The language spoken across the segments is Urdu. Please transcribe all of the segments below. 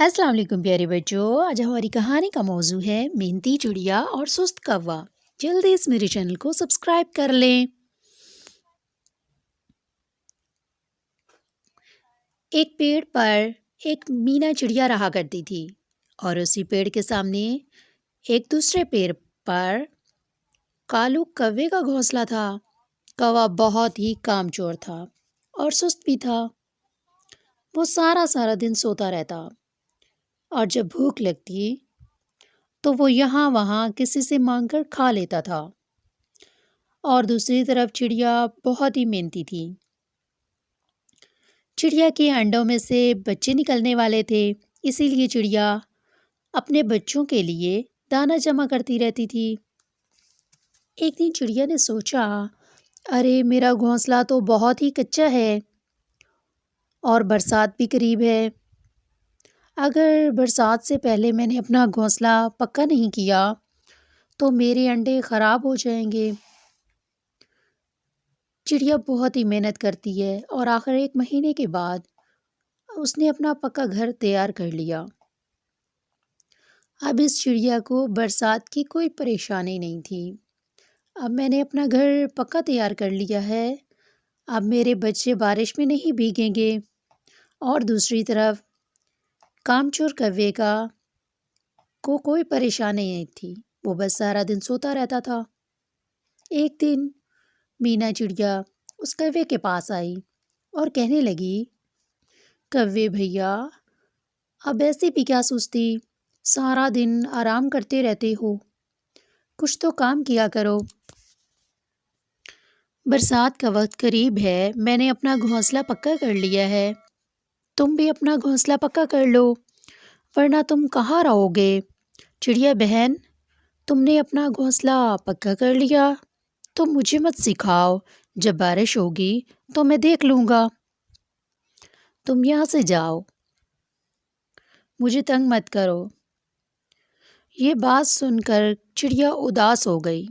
السلام علیکم پیارے بچوں، آج ہماری کہانی کا موضوع ہے محنتی چڑیا اور سست کوا۔ جلدی اس میرے چینل کو سبسکرائب کر لیں۔ ایک پیڑ پر ایک مینا چڑیا رہا کرتی تھی اور اسی پیڑ کے سامنے ایک دوسرے پیڑ پر کالو کوے کا گھونسلہ تھا۔ کوا بہت ہی کامچور تھا اور سست بھی تھا۔ وہ سارا دن سوتا رہتا اور جب بھوک لگتی تو وہ یہاں وہاں کسی سے مانگ کر کھا لیتا تھا۔ اور دوسری طرف چڑیا بہت ہی محنتی تھی۔ چڑیا کے انڈوں میں سے بچے نکلنے والے تھے، اسی لیے چڑیا اپنے بچوں کے لیے دانہ جمع کرتی رہتی تھی۔ ایک دن چڑیا نے سوچا، ارے میرا گھونسلہ تو بہت ہی کچا ہے اور برسات بھی قریب ہے۔ اگر برسات سے پہلے میں نے اپنا گھونسلہ پکا نہیں کیا تو میرے انڈے خراب ہو جائیں گے۔ چڑیا بہت ہی محنت کرتی ہے اور آخر 1 مہینے کے بعد اس نے اپنا پکا گھر تیار کر لیا۔ اب اس چڑیا کو برسات کی کوئی پریشانی نہیں تھی۔ اب میں نے اپنا گھر پکا تیار کر لیا ہے، اب میرے بچے بارش میں نہیں بھیگیں گے۔ اور دوسری طرف کامچور کوے کو کوئی پریشانی نہیں تھی، وہ بس سارا دن سوتا رہتا تھا۔ ایک دن مینا چڑیا اس کوے کے پاس آئی اور کہنے لگی، کوے بھیا، اب ایسے بھی کیا سستی، سارا دن آرام کرتے رہتے ہو، کچھ تو کام کیا کرو۔ برسات کا وقت قریب ہے، میں نے اپنا گھونسلہ پکا کر لیا ہے، تم بھی اپنا گھونسلہ پکا کر لو، ورنہ تم کہاں رہو گے۔ چڑیا بہن، تم نے اپنا گھونسلہ پکا کر لیا تو مجھے مت سکھاؤ، جب بارش ہوگی تو میں دیکھ لوں گا، تم یہاں سے جاؤ، مجھے تنگ مت کرو۔ یہ بات سن کر چڑیا اداس ہو گئی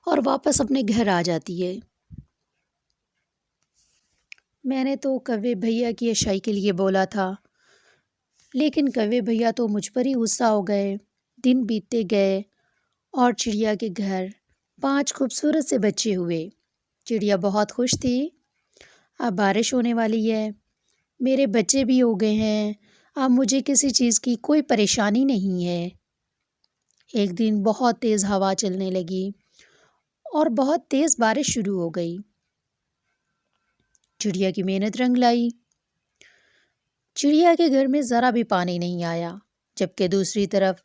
اور واپس اپنے گھر آ جاتی ہے۔ میں نے تو کوے بھیا کی اچھائی کے لیے بولا تھا، لیکن کوے بھیا تو مجھ پر ہی غصہ ہو گئے۔ دن بیتتے گئے اور چڑیا کے گھر 5 خوبصورت سے بچے ہوئے۔ چڑیا بہت خوش تھی، اب بارش ہونے والی ہے، میرے بچے بھی ہو گئے ہیں، اب مجھے کسی چیز کی کوئی پریشانی نہیں ہے۔ ایک دن بہت تیز ہوا چلنے لگی اور بہت تیز بارش شروع ہو گئی۔ چڑیا کی محنت رنگ لائی۔ چڑیا کے گھر میں ذرا بھی پانی نہیں آیا، جبکہ دوسری طرف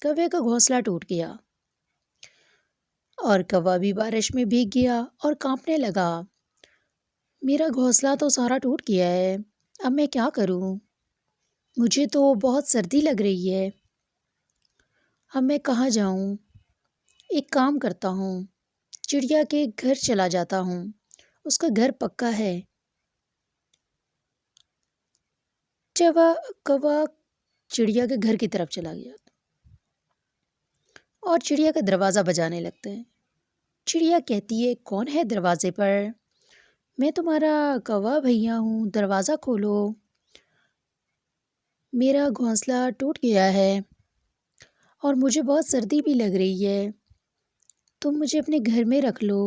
کوے کا گھونسلہ ٹوٹ گیا اور کوا بھی بارش میں بھیگ گیا اور کانپنے لگا۔ میرا گھونسلہ تو سارا ٹوٹ گیا ہے، اب میں کیا کروں؟ مجھے تو بہت سردی لگ رہی ہے، اب میں کہاں جاؤں؟ ایک کام کرتا ہوں، چڑیا کے گھر چلا جاتا ہوں، اس کا گھر پکا ہے۔ کوا چڑیا کے گھر کی طرف چلا گیا اور چڑیا کا دروازہ بجانے لگتا ہے۔ چڑیا کہتی ہے، کون ہے دروازے پر؟ میں تمہارا کوا بھیا ہوں، دروازہ کھولو، میرا گھونسلہ ٹوٹ گیا ہے اور مجھے بہت سردی بھی لگ رہی ہے، تم مجھے اپنے گھر میں رکھ لو۔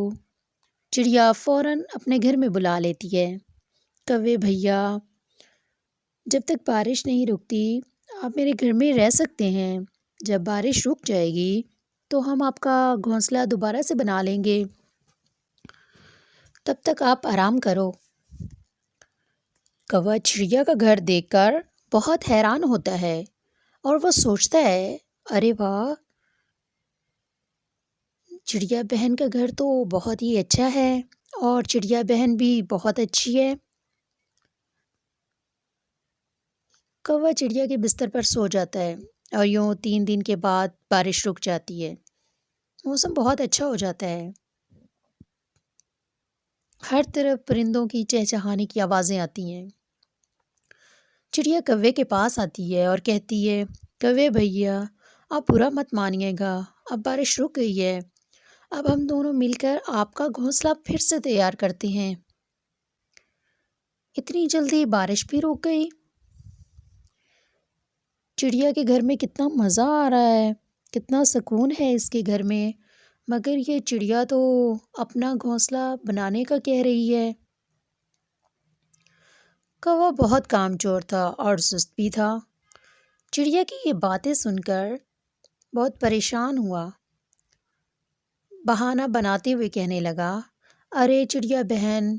چڑیا فوراً اپنے گھر میں بلا لیتی ہے، کوے بھیا، جب تک بارش نہیں رکتی آپ میرے گھر میں رہ سکتے ہیں، جب بارش رک جائے گی تو ہم آپ کا گھونسلہ دوبارہ سے بنا لیں گے، تب تک آپ آرام کرو۔ کوا چڑیا کا گھر دیکھ کر بہت حیران ہوتا ہے اور وہ سوچتا ہے، ارے واہ، چڑیا بہن کا گھر تو بہت ہی اچھا ہے اور چڑیا بہن بھی بہت اچھی ہے۔ کوا چڑیا کے بستر پر سو جاتا ہے اور یوں 3 دن کے بعد بارش رک جاتی ہے، موسم بہت اچھا ہو جاتا ہے، ہر طرف پرندوں کی چہچہانے کی آوازیں آتی ہیں۔ چڑیا کوے کے پاس آتی ہے اور کہتی ہے، کوے بھیا، آپ برا مت مانیے گا، اب بارش رک گئی ہے، اب ہم دونوں مل کر آپ کا گھونسلہ پھر سے تیار کرتے ہیں۔ اتنی جلدی بارش بھی رک گئی؟ چڑیا کے گھر میں کتنا مزہ آ رہا ہے، کتنا سکون ہے اس کے گھر میں، مگر یہ چڑیا تو اپنا گھونسلہ بنانے کا کہہ رہی ہے۔ کوا بہت کام چور تھا اور سست بھی تھا۔ چڑیا کی یہ باتیں سن کر بہت پریشان ہوا۔ بہانہ بناتے ہوئے کہنے لگا، ارے چڑیا بہن،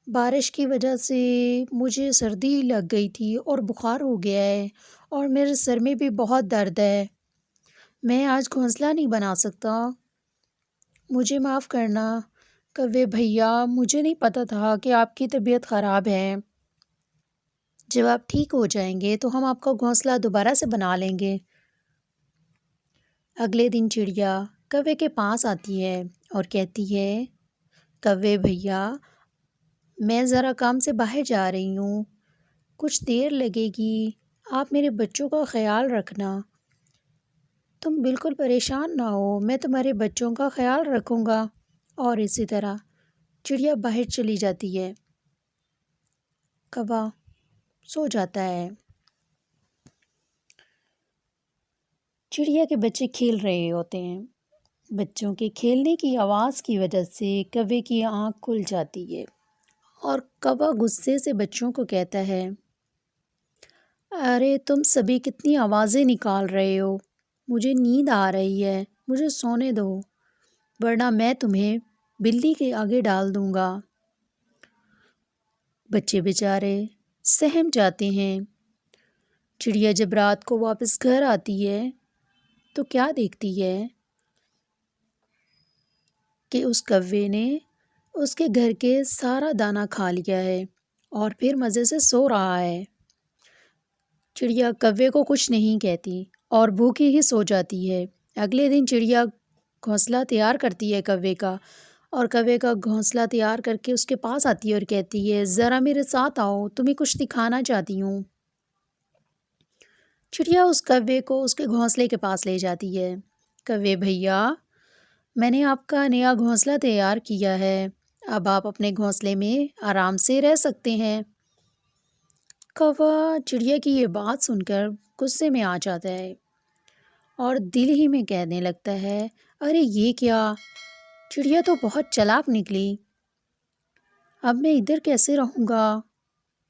بارش کی وجہ سے مجھے سردی لگ گئی تھی اور بخار ہو گیا ہے اور میرے سر میں بھی بہت درد ہے۔ میں آج گھونسلہ نہیں بنا سکتا، مجھے معاف کرنا۔ کوے بھیا، مجھے نہیں پتہ تھا کہ آپ کی طبیعت خراب ہے۔ جب آپ ٹھیک ہو جائیں گے تو ہم آپ کا گھونسلہ دوبارہ سے بنا لیں گے۔ اگلے دن چڑیا کوے کے پاس آتی ہے اور کہتی ہے، کوے بھیا، میں ذرا کام سے باہر جا رہی ہوں، کچھ دیر لگے گی، آپ میرے بچوں کا خیال رکھنا۔ تم بالکل پریشان نہ ہو، میں تمہارے بچوں کا خیال رکھوں گا۔ اور اسی طرح چڑیا باہر چلی جاتی ہے۔ کوا سو جاتا ہے۔ چڑیا کے بچے کھیل رہے ہوتے ہیں۔ بچوں کے کھیلنے کی آواز کی وجہ سے کوے کی آنکھ کھل جاتی ہے اور کوا غصے سے بچوں کو کہتا ہے، ارے تم سبھی کتنی آوازیں نکال رہے ہو، مجھے نیند آ رہی ہے، مجھے سونے دو، ورنہ میں تمہیں بلی کے آگے ڈال دوں گا۔ بچے بیچارے سہم جاتے ہیں۔ چڑیا جب رات کو واپس گھر آتی ہے تو کیا دیکھتی ہے کہ اس کوے نے اس کے گھر کے سارا دانہ کھا لیا ہے اور پھر مزے سے سو رہا ہے۔ چڑیا کوے کو کچھ نہیں کہتی اور بھوکی ہی سو جاتی ہے۔ اگلے دن چڑیا گھونسلہ تیار کرتی ہے کوے کا، اور کوے کا گھونسلہ تیار کر کے اس کے پاس آتی ہے اور کہتی ہے، ذرا میرے ساتھ آؤ، تمہیں کچھ دکھانا چاہتی ہوں۔ چڑیا اس کوے کو اس کے گھونسلے کے پاس لے جاتی ہے۔ کوے بھیا، میں نے آپ کا نیا گھونسلہ تیار کیا ہے، اب آپ اپنے گھونسلے میں آرام سے رہ سکتے ہیں۔ کوا چڑیا کی یہ بات سن کر غصے میں آ جاتا ہے اور دل ہی میں کہنے لگتا ہے، ارے یہ کیا، چڑیا تو بہت چالاک نکلی، اب میں ادھر کیسے رہوں گا،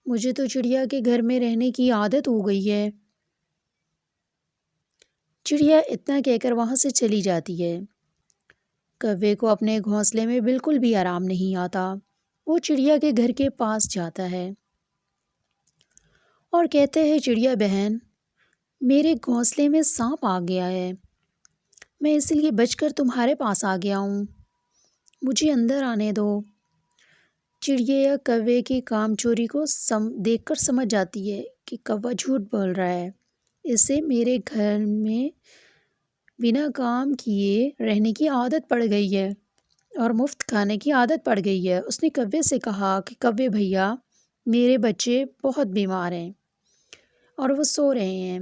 مجھے تو چڑیا کے گھر میں رہنے کی عادت ہو گئی ہے۔ چڑیا اتنا کہہ کر وہاں سے چلی جاتی ہے۔ کوے کو اپنے گھونسلے میں بالکل بھی آرام نہیں آتا۔ وہ چڑیا کے گھر کے پاس جاتا ہے اور کہتے ہیں، چڑیا بہن، میرے گھونسلے میں سانپ آ گیا ہے، میں اس لیے بچ کر تمہارے پاس آ گیا ہوں، مجھے اندر آنے دو۔ چڑیا کوے کی کام چوری کو دیکھ کر سمجھ جاتی ہے کہ کوا جھوٹ بول رہا ہے، اسے میرے گھر میں بنا کام کیے رہنے کی عادت پڑ گئی ہے اور مفت کھانے کی عادت پڑ گئی ہے۔ اس نے کوے سے کہا کہ کوے بھیا، میرے بچے بہت بیمار ہیں اور وہ سو رہے ہیں،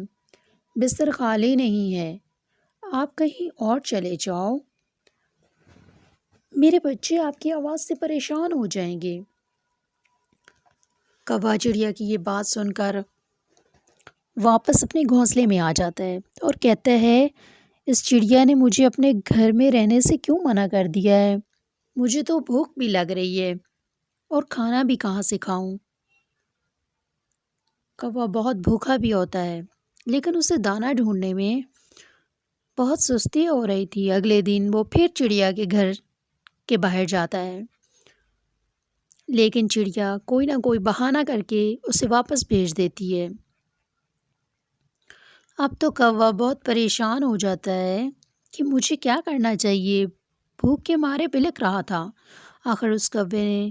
بستر خالی نہیں ہے، آپ کہیں اور چلے جاؤ، میرے بچے آپ کی آواز سے پریشان ہو جائیں گے۔ کوا چڑیا کی یہ بات سن کر واپس اپنے گھونسلے میں آ جاتا ہے اور کہتا ہے، اس چڑیا نے مجھے اپنے گھر میں رہنے سے کیوں منع کر دیا ہے، مجھے تو بھوک بھی لگ رہی ہے اور کھانا بھی کہاں سے کھاؤں۔ کوا بہت بھوکا بھی ہوتا ہے، لیکن اسے دانہ ڈھونڈنے میں بہت سستی ہو رہی تھی۔ اگلے دن وہ پھر چڑیا کے گھر کے باہر جاتا ہے، لیکن چڑیا کوئی نہ کوئی بہانہ کر کے اسے واپس بھیج دیتی ہے۔ اب تو کوا بہت پریشان ہو جاتا ہے کہ مجھے کیا کرنا چاہیے، بھوک کے مارے بلک رہا تھا۔ آخر اس کوے نے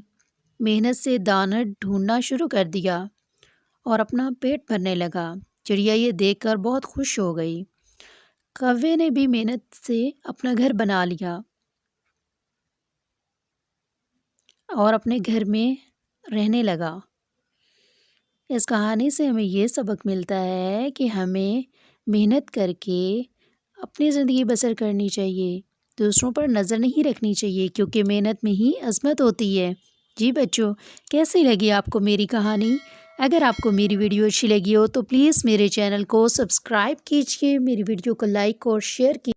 محنت سے دانہ ڈھونڈنا شروع کر دیا اور اپنا پیٹ بھرنے لگا۔ چڑیا یہ دیکھ کر بہت خوش ہو گئی۔ کوے نے بھی محنت سے اپنا گھر بنا لیا اور اپنے گھر میں رہنے لگا۔ اس کہانی سے ہمیں یہ سبق ملتا ہے کہ ہمیں محنت کر کے اپنی زندگی بسر کرنی چاہیے، دوسروں پر نظر نہیں رکھنی چاہیے، کیونکہ محنت میں ہی عظمت ہوتی ہے۔ جی بچوں، کیسی لگی آپ کو میری کہانی؟ اگر آپ کو میری ویڈیو اچھی لگی ہو تو پلیز میرے چینل کو سبسکرائب کیجیے، میری ویڈیو کو لائک اور شیئر کیجیے۔